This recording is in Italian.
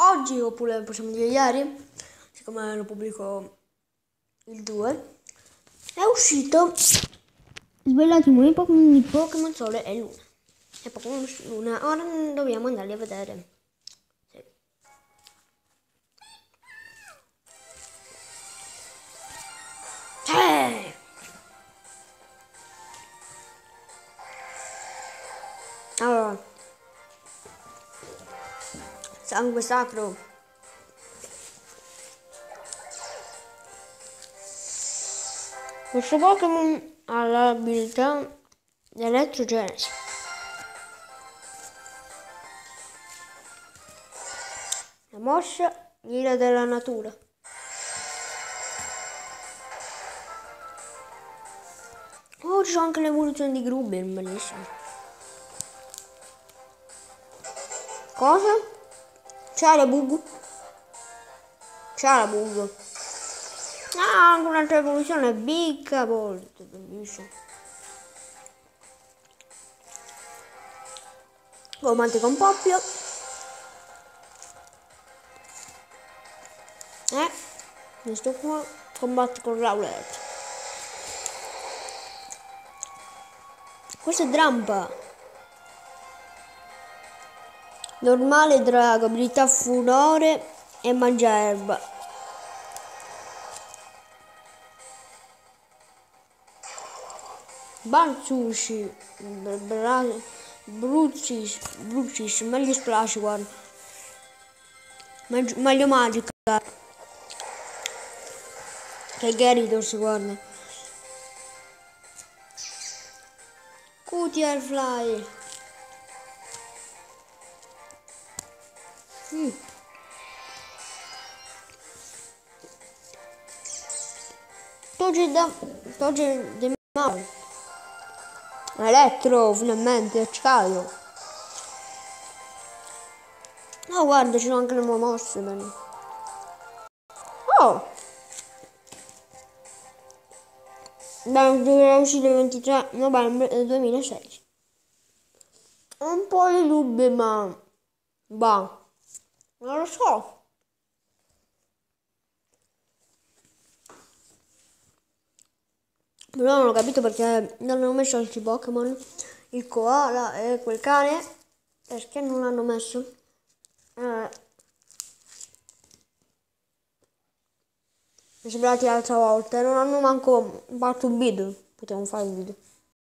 oggi, oppure possiamo dire ieri, siccome lo pubblico il 2, è uscito Svelatimo di Pokémon Sole e Luna. E Pokémon Luna, ora dobbiamo andarli a vedere. Sì. Allora, sangue sacro. Questo Pokémon ha l'abilità di elettrogenesi. La mossa ira della natura. Oh, ci sono anche l'evoluzione di Grubbin, bellissimo. Cosa? C'è la bug? C'è la bug. Ah, anche un'altra evoluzione, Big Bolt, bellissimo. Comandi con Poppio. Questo qua combatte con Rowlet. Questo è Drampa. Normale drago, abilità furore e mangia erba. Bansushi, Brucis, meglio Splash, guarda. Meglio Magica. Che Gyarados, guarda. Cutiefly. Toge de Maul. Elettro, finalmente, acciaio. Oh, guarda, ci sono anche le nuove mosse. Bene. Oh! Deve uscire il 23 novembre del 2016. Un po' di dubbi, ma... Bah, non lo so. Però non ho capito perché non hanno messo altri Pokémon, il koala e quel cane, perché non l'hanno messo? Mi è sembrati l'altra volta, non hanno manco fatto un video, potevamo fare un video.